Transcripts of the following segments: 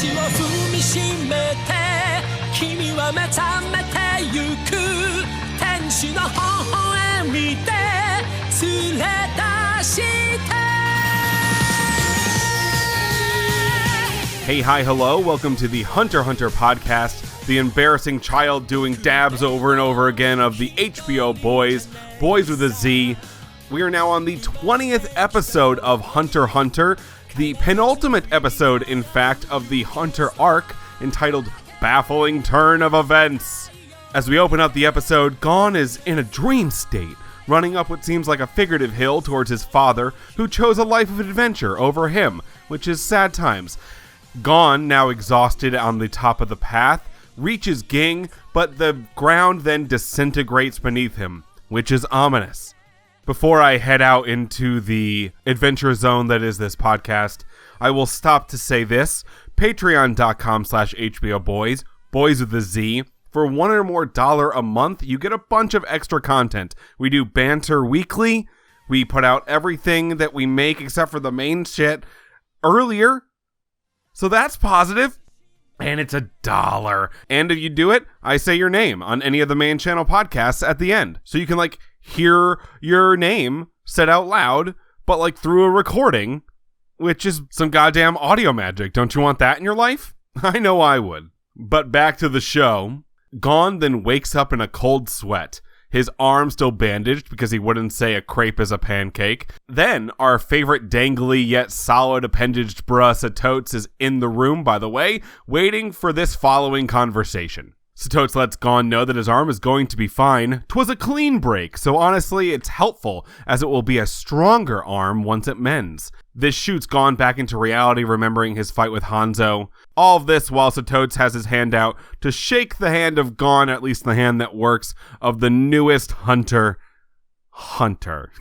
ちを踏みしめて君は目覚めてゆく天使の微笑みで連れ出して Hey, hi, hello, welcome to the Hunter x Hunter podcast, the embarrassing child doing dabs over and over again of the HBO Boys, Boys with a Z. We are now on the 20th episode of Hunter x Hunter, the penultimate episode, in fact, of the Hunter arc, entitled Baffling Turn of Events. As we open up the episode, Gon is in a dream state, running up what seems like a figurative hill towards his father, who chose a life of adventure over him, which is sad times. Gon, now exhausted on the top of the path, reaches Ging, but the ground then disintegrates beneath him, which is ominous. Before I head out into the adventure zone that is this podcast, I will stop to say this. Patreon.com/HBO Boys, Boys with a Z. For $1 or more a month, you get a bunch of extra content. We do banter weekly. We put out everything that we make except for the main shit earlier. So that's positive. And it's $1. And if you do it, I say your name on any of the main channel podcasts at the end. So you can hear your name said out loud, but through a recording, which is some goddamn audio magic. Don't you want that in your life? I know I would. But back to the show. Gon then wakes up in a cold sweat, his arm still bandaged because he wouldn't say a crepe is a pancake. Then, our favorite dangly yet solid appendaged bruh Satotes is in the room, by the way, waiting for this following conversation. Satotes lets Gon know that his arm is going to be fine. 'Twas a clean break, so honestly it's helpful, as it will be a stronger arm once it mends. This shoots Gon back into reality, remembering his fight with Hanzo. All of this while Satotes has his hand out to shake the hand of Gon, at least the hand that works, of the newest Hunter.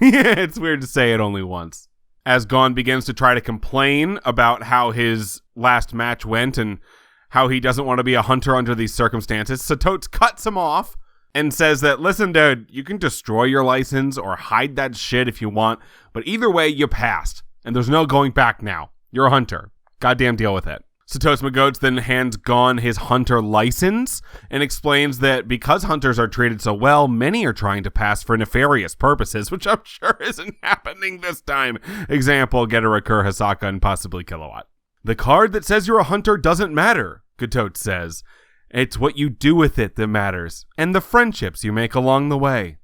It's weird to say it only once. As Gon begins to try to complain about how his last match went and how he doesn't want to be a hunter under these circumstances, Satotes cuts him off and says that, listen, dude, you can destroy your license or hide that shit if you want, but either way, you passed, and there's no going back now. You're a hunter. Goddamn deal with it. Satotes Magotes then hands Gon his hunter license and explains that because hunters are treated so well, many are trying to pass for nefarious purposes, which I'm sure isn't happening this time. Example, Getter-Recur, Hisaka, and possibly Kilowatt. The card that says you're a hunter doesn't matter, Gatote says. It's what you do with it that matters, and the friendships you make along the way.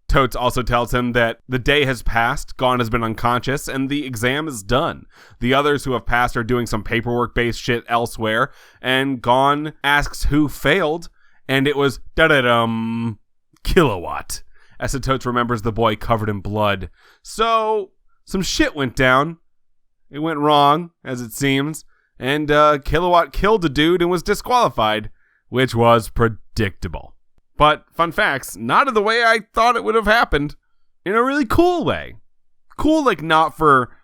Totes also tells him that the day has passed, Gon has been unconscious, and the exam is done. The others who have passed are doing some paperwork-based shit elsewhere, and Gon asks who failed, and it was Kilowatt, as Totes remembers the boy covered in blood. So, some shit went down. It went wrong, as it seems, and Kilowatt killed a dude and was disqualified, which was predictable. But, fun facts, not in the way I thought it would have happened. In a really cool way. Cool, not for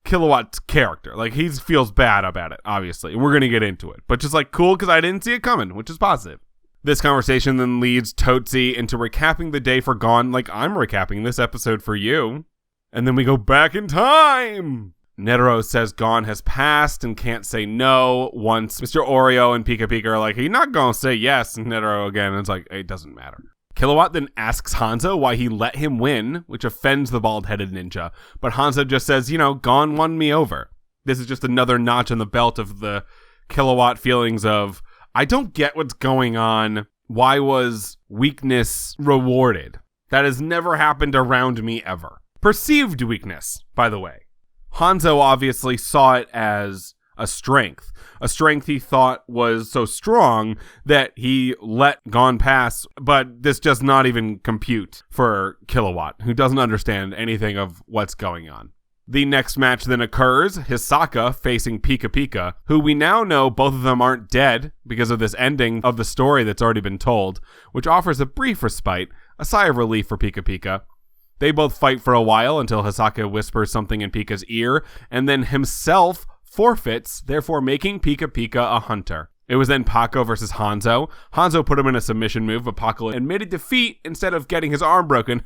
Kilowatt's character. He feels bad about it, obviously. We're going to get into it. But just, cool because I didn't see it coming, which is positive. This conversation then leads Totsi into recapping the day for Gon, like I'm recapping this episode for you. And then we go back in time! Netero says Gon has passed and can't say no once Mr. Oreo and Pika Pika are he's not gonna say yes, and Netero again, and it's it doesn't matter. Kilowatt then asks Hanzo why he let him win, which offends the bald-headed ninja, but Hanzo just says, Gon won me over. This is just another notch on the belt of the Kilowatt feelings of, I don't get what's going on, why was weakness rewarded? That has never happened around me ever. Perceived weakness, by the way. Hanzo obviously saw it as a strength he thought was so strong that he let Gon pass, but this does not even compute for Kilowatt, who doesn't understand anything of what's going on. The next match then occurs, Hisaka facing Pika Pika, who we now know both of them aren't dead because of this ending of the story that's already been told, which offers a brief respite, a sigh of relief for Pika Pika. They both fight for a while until Hisaka whispers something in Pika's ear, and then himself forfeits, therefore making Pika Pika a hunter. It was then Paco versus Hanzo. Hanzo put him in a submission move, but Paco admitted defeat instead of getting his arm broken.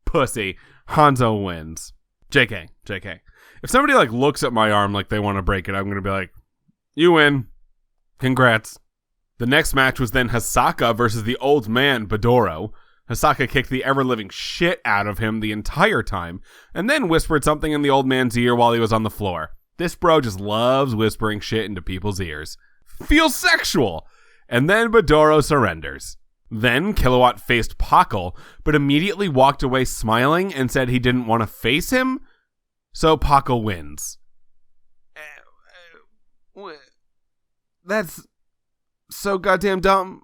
Pussy. Hanzo wins. JK. If somebody looks at my arm like they want to break it, I'm going to be like, you win. Congrats. The next match was then Hisaka versus the old man, Badoro. Hisaka kicked the ever-living shit out of him the entire time, and then whispered something in the old man's ear while he was on the floor. This bro just loves whispering shit into people's ears. Feels sexual! And then Badoro surrenders. Then Kilowatt faced Pakal, but immediately walked away smiling and said he didn't want to face him, so Pakal wins. That's so goddamn dumb.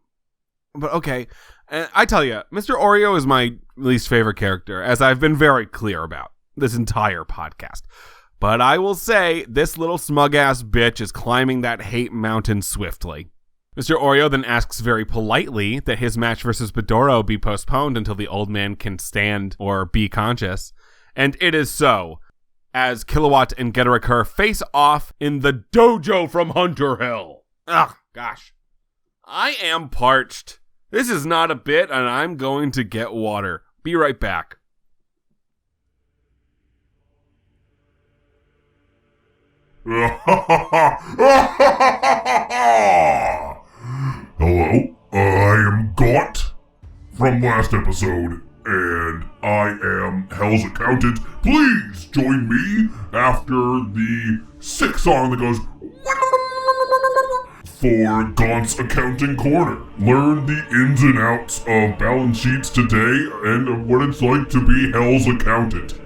But okay. I tell you, Mr. Oreo is my least favorite character, as I've been very clear about this entire podcast. But I will say, this little smug-ass bitch is climbing that hate mountain swiftly. Mr. Oreo then asks very politely that his match versus Badoro be postponed until the old man can stand or be conscious. And it is so, as Kilowatt and Getarakur face off in the dojo from Hunter Hill. Ugh, gosh. I am parched. This is not a bit, and I'm going to get water. Be right back. Hello, I am Gaunt from last episode, and I am Hell's accountant. Please join me after the sick song that goes for Gaunt's Accounting Corner. Learn the ins and outs of balance sheets today and of what it's like to be Hell's accountant.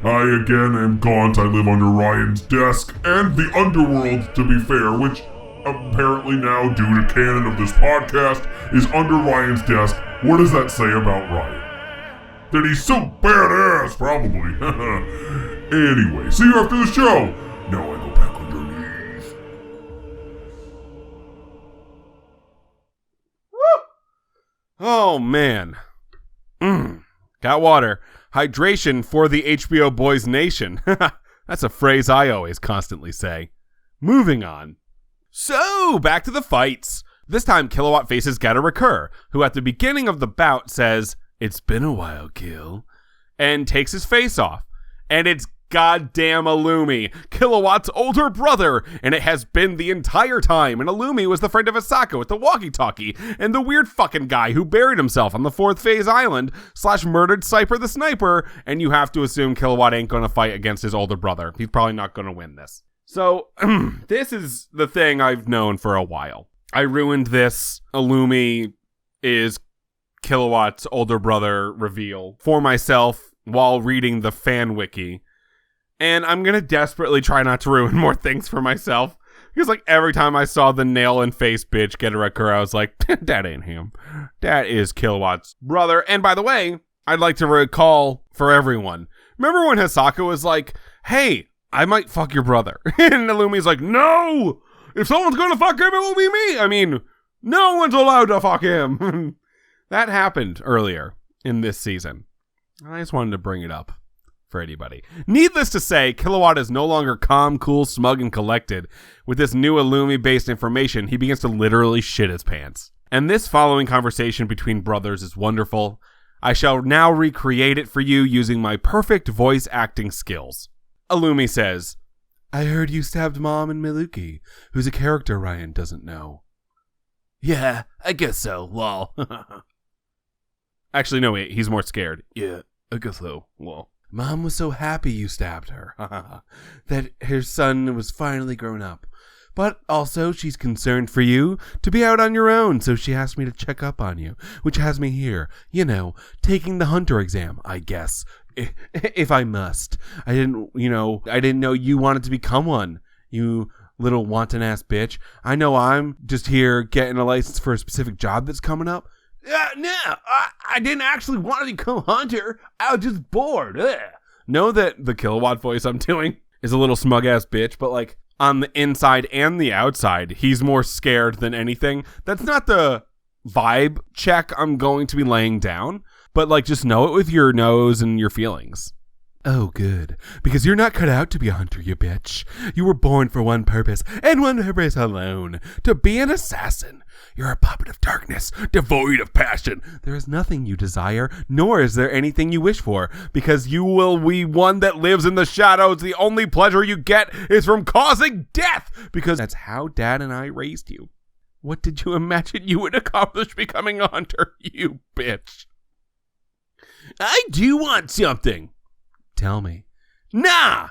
I again am Gaunt. I live under Ryan's desk and the underworld, to be fair, which apparently now, due to canon of this podcast, is under Ryan's desk. What does that say about Ryan? That he's so badass, probably. Anyway, see you after the show. Now I go back underneath. Oh, man. Got water. Hydration for the HBO Boys Nation. That's a phrase I always constantly say. Moving on. So, back to the fights. This time, Kilowatt faces Getarakur, who at the beginning of the bout says, "It's been a while, Kill," and takes his face off. And it's goddamn Illumi, Kilowatt's older brother, and it has been the entire time. And Illumi was the friend of Hisaka with the walkie-talkie, and the weird fucking guy who buried himself on the 4th Phase Island / murdered Cypher the Sniper, and you have to assume Kilowatt ain't gonna fight against his older brother. He's probably not gonna win this. So, this is the thing I've known for a while. I ruined this Illumi is Kilowatt's older brother reveal for myself while reading the fan wiki. And I'm going to desperately try not to ruin more things for myself. Because, like, every time I saw the nail and face bitch Getarakur, I was like, that ain't him. That is Kilowatt's brother. And by the way, I'd like to recall for everyone. Remember when Hisaka was like, hey, I might fuck your brother. And Illumi's like, no! If someone's gonna fuck him, it will be me! I mean, no one's allowed to fuck him! That happened earlier in this season. I just wanted to bring it up for anybody. Needless to say, Kilowatt is no longer calm, cool, smug, and collected. With this new Illumi-based information, he begins to literally shit his pants. And this following conversation between brothers is wonderful. I shall now recreate it for you using my perfect voice acting skills. Illumi says, I heard you stabbed Mom and Miluki, who's a character Ryan doesn't know. Yeah, I guess so, lol. Actually, no, wait, he's more scared. Yeah, I guess so, lol. Mom was so happy you stabbed her, that her son was finally grown up. But also, she's concerned for you to be out on your own, so she asked me to check up on you, which has me here, taking the hunter exam, I guess. If I must. I didn't know you wanted to become one, you little wanton-ass bitch. I know I'm just here getting a license for a specific job that's coming up. No, I didn't actually want to become hunter. I was just bored. Ugh. Know that the Kilowatt voice I'm doing is a little smug-ass bitch, but like on the inside and the outside, he's more scared than anything. That's not the vibe check I'm going to be laying down. But, like, just know it with your nose and your feelings. Oh, good. Because you're not cut out to be a hunter, you bitch. You were born for one purpose, and one purpose alone. To be an assassin. You're a puppet of darkness, devoid of passion. There is nothing you desire, nor is there anything you wish for. Because you will be one that lives in the shadows. The only pleasure you get is from causing death. Because that's how Dad and I raised you. What did you imagine you would accomplish becoming a hunter, you bitch? I do want something. Tell me. Nah!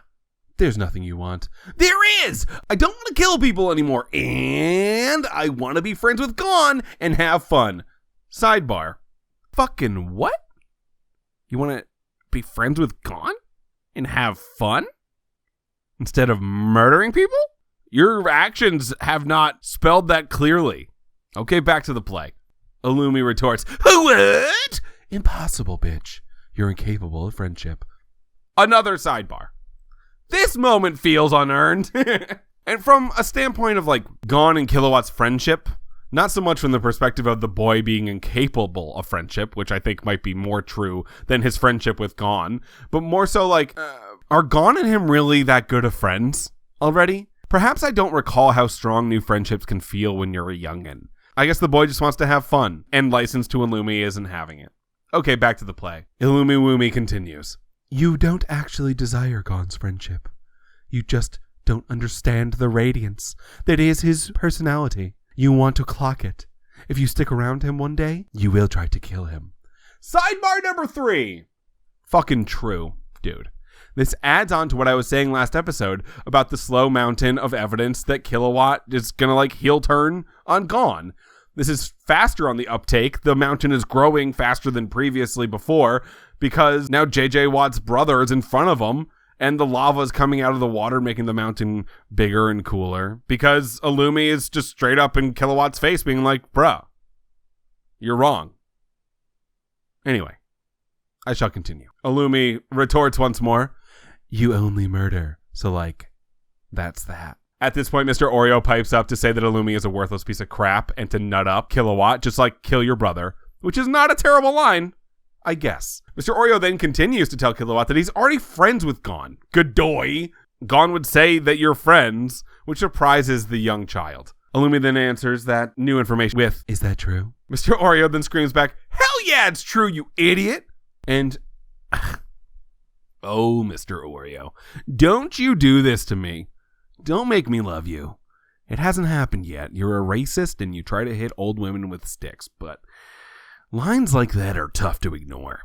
There's nothing you want. There is! I don't want to kill people anymore, and I want to be friends with Gon and have fun. Sidebar. Fucking what? You want to be friends with Gon and have fun? Instead of murdering people? Your actions have not spelled that clearly. Okay, back to the play. Illumi retorts, what? Impossible, bitch. You're incapable of friendship. Another sidebar. This moment feels unearned. And from a standpoint of like Gon and Kilowatt's friendship, not so much from the perspective of the boy being incapable of friendship, which I think might be more true than his friendship with Gon, but more so like, are Gon and him really that good of friends already? Perhaps I don't recall how strong new friendships can feel when you're a youngin'. I guess the boy just wants to have fun, and license to Illumi isn't having it. Okay, back to the play. Illumi Woomy continues. You don't actually desire Gon's friendship. You just don't understand the radiance that is his personality. You want to clock it. If you stick around him one day, you will try to kill him. Sidebar number 3. Fucking true, dude. This adds on to what I was saying last episode about the slow mountain of evidence that Kilowatt is gonna like heel turn on Gon. This is faster on the uptake. The mountain is growing faster than previously before because now JJ Watt's brother is in front of him and the lava is coming out of the water, making the mountain bigger and cooler because Illumi is just straight up in Kilowatt's face being like, bruh, you're wrong. Anyway, I shall continue. Illumi retorts once more, you only murder, so like, that's that. At this point, Mr. Oreo pipes up to say that Illumi is a worthless piece of crap and to nut up Kilowatt, just like kill your brother, which is not a terrible line, I guess. Mr. Oreo then continues to tell Kilowatt that he's already friends with Gon. Godoy. Gon would say that you're friends, which surprises the young child. Illumi then answers that new information with, is that true? Mr. Oreo then screams back, hell yeah, it's true, you idiot! And, oh, Mr. Oreo, don't you do this to me. Don't make me love you. It hasn't happened yet. You're a racist and you try to hit old women with sticks, but lines like that are tough to ignore.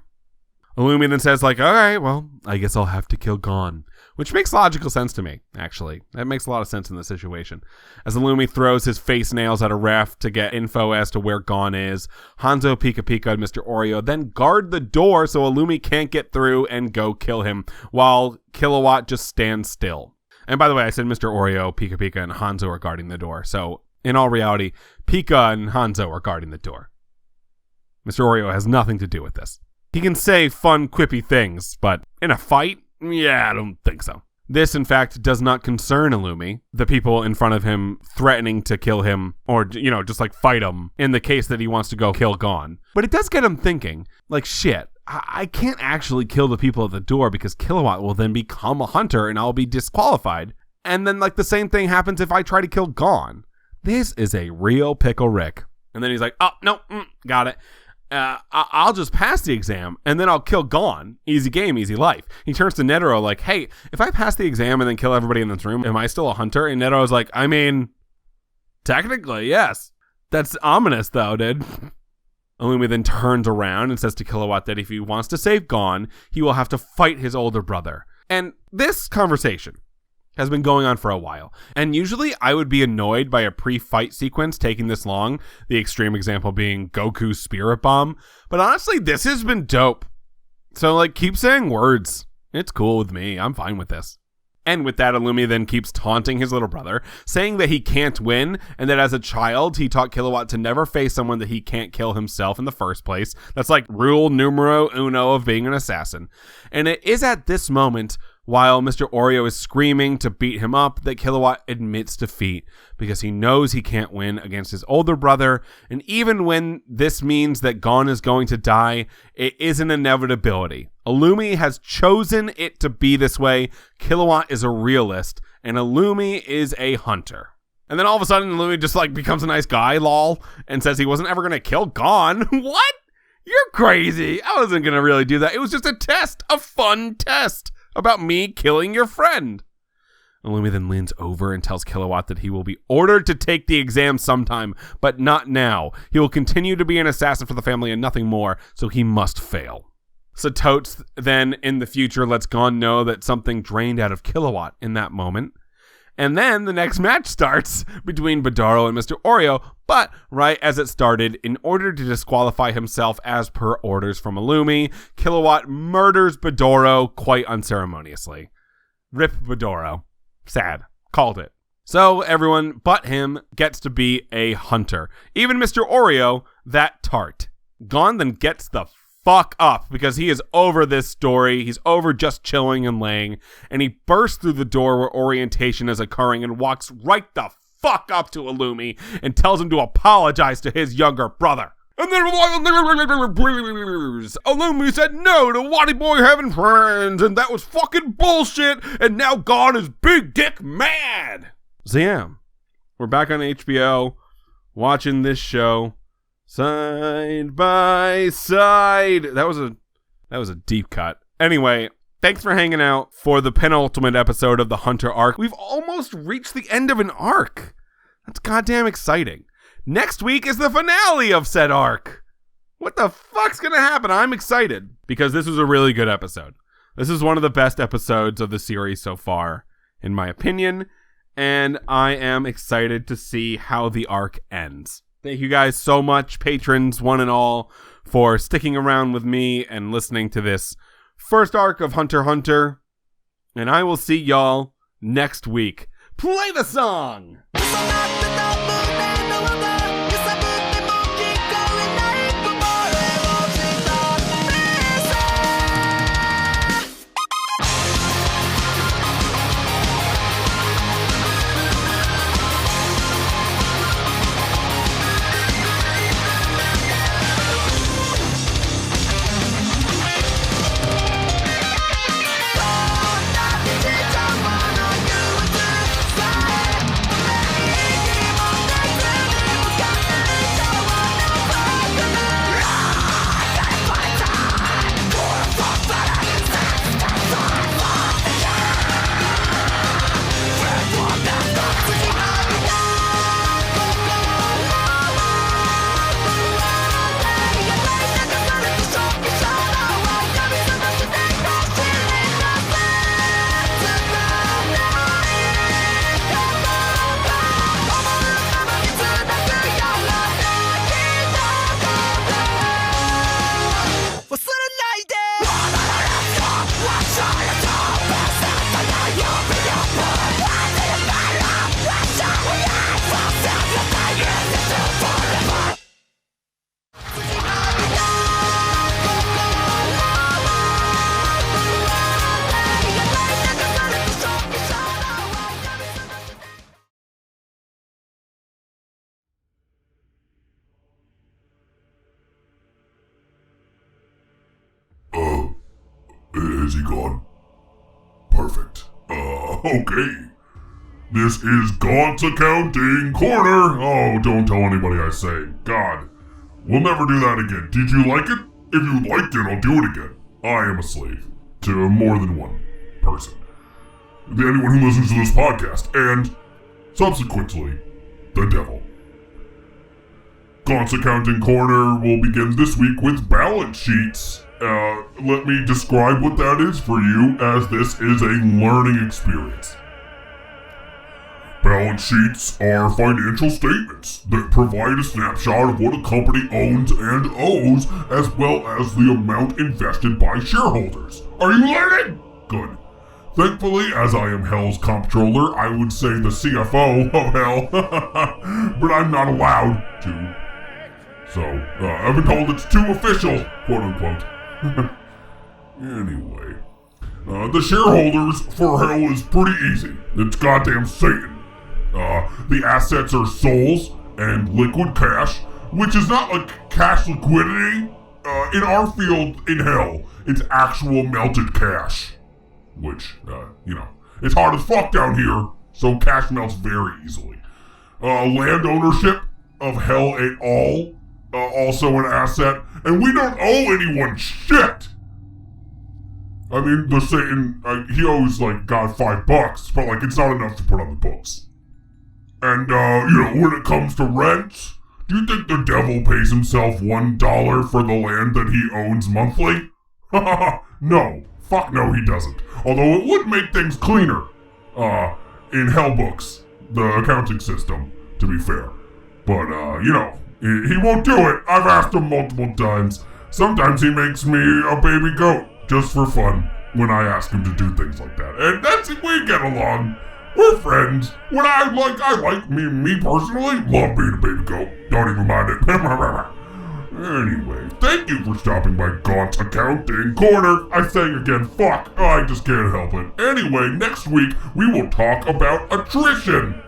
Illumi then says like, all right, well, I guess I'll have to kill Gon, which makes logical sense to me, actually. That makes a lot of sense in the situation. As Illumi throws his face nails at a ref to get info as to where Gon is, Hanzo, Pika Pika, and Mr. Oreo then guard the door so Illumi can't get through and go kill him, while Kilowatt just stands still. And by the way, I said Mr. Oreo, Pika Pika, and Hanzo are guarding the door. So, in all reality, Pika and Hanzo are guarding the door. Mr. Oreo has nothing to do with this. He can say fun, quippy things, but in a fight? Yeah, I don't think so. This, in fact, does not concern Illumi, the people in front of him threatening to kill him, or, you know, just like fight him in the case that he wants to go kill Gon. But it does get him thinking, like, shit, I can't actually kill the people at the door because Kilowatt will then become a hunter and I'll be disqualified. And then like the same thing happens if I try to kill Gon. This is a real pickle Rick. And then he's like, oh, no, got it. I'll just pass the exam and then I'll kill Gon. Easy game, easy life. He turns to Netero like, hey, if I pass the exam and then kill everybody in this room, am I still a hunter? And Netero's like, I mean, technically, yes. That's ominous though, dude. Illumi then turns around and says to Kilowatt that if he wants to save Gon, he will have to fight his older brother. And this conversation has been going on for a while. And usually I would be annoyed by a pre-fight sequence taking this long, the extreme example being Goku's Spirit Bomb. But honestly, this has been dope. So like, keep saying words. It's cool with me. I'm fine with this. And with that, Illumi then keeps taunting his little brother, saying that he can't win, and that as a child, he taught Kilowatt to never face someone that he can't kill himself in the first place. That's like rule numero uno of being an assassin. And it is at this moment, while Mr. Oreo is screaming to beat him up, that Kilowatt admits defeat, because he knows he can't win against his older brother, and even when this means that Gon is going to die, it is an inevitability. Illumi has chosen it to be this way. Kilowatt is a realist, and Illumi is a hunter. And then all of a sudden, Illumi just like becomes a nice guy, lol, and says he wasn't ever going to kill Gon. What? You're crazy. I wasn't going to really do that. It was just a test, a fun test about me killing your friend. Illumi then leans over and tells Kilowatt that he will be ordered to take the exam sometime, but not now. He will continue to be an assassin for the family and nothing more, so he must fail. So Totes then, in the future, lets Gon know that something drained out of Kilowatt in that moment. And then the next match starts between Badaro and Mr. Oreo, but right as it started, in order to disqualify himself as per orders from Illumi, Kilowatt murders Badaro quite unceremoniously. Rip Badaro. Sad. Called it. So everyone but him gets to be a hunter. Even Mr. Oreo, that tart. Gon then gets the fuck up because he is over this story. He's over just chilling and laying, and he bursts through the door where orientation is occurring and walks right the fuck up to Illumi and tells him to apologize to his younger brother. And then Illumi said no to Waddy Boy having friends, and that was fucking bullshit, and now Gon is big dick mad. So yeah, we're back on HBO watching this show side by side. That was a deep cut. Anyway, thanks for hanging out for the penultimate episode of the Hunter arc. We've almost reached the end of an arc. That's goddamn exciting. Next week is the finale of said arc. What the fuck's gonna happen? I'm excited because this was a really good episode. This is one of the best episodes of the series so far, in my opinion, and I am excited to see how the arc ends. Thank you guys so much, patrons, one and all, for sticking around with me and listening to this first arc of Hunter x Hunter, and I will see y'all next week. Play the song! Is he gone? Perfect. Okay. This is Gaunt's Accounting Corner. Oh, don't tell anybody I say. God. We'll never do that again. Did you like it? If you liked it, I'll do it again. I am a slave to more than one person. Anyone who listens to this podcast, and subsequently, the devil. Gaunt's Accounting Corner will begin this week with balance sheets. Let me describe what that is for you, as this is a learning experience. Balance sheets are financial statements that provide a snapshot of what a company owns and owes, as well as the amount invested by shareholders. Are you learning? Good. Thankfully, as I am Hell's comptroller, I would say the CFO of Hell, but I'm not allowed to. So, I've been told it's too official, quote unquote. Anyway, the shareholders for Hell is pretty easy. It's goddamn Satan. The assets are souls and liquid cash, which is not like cash liquidity. In our field in Hell, it's actual melted cash. Which, it's hard as fuck down here, so cash melts very easily. Land ownership of Hell at all, also an asset, and we don't owe anyone shit. I mean, they're saying he always like got $5, but like it's not enough to put on the books. And when it comes to rent, do you think the devil pays himself $1 for the land that he owns monthly? No, fuck no, he doesn't. Although it would make things cleaner, in hell books, the accounting system, to be fair. But he won't do it. I've asked him multiple times. Sometimes he makes me a baby goat. Just for fun, when I ask him to do things like that. And we get along. We're friends. Me personally, love being a baby goat. Don't even mind it. Anyway, thank you for stopping by Gaunt's Accounting Corner. I sang again, fuck. I just can't help it. Anyway, next week, we will talk about attrition.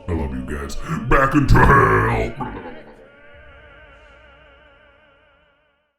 I love you guys. Back into hell.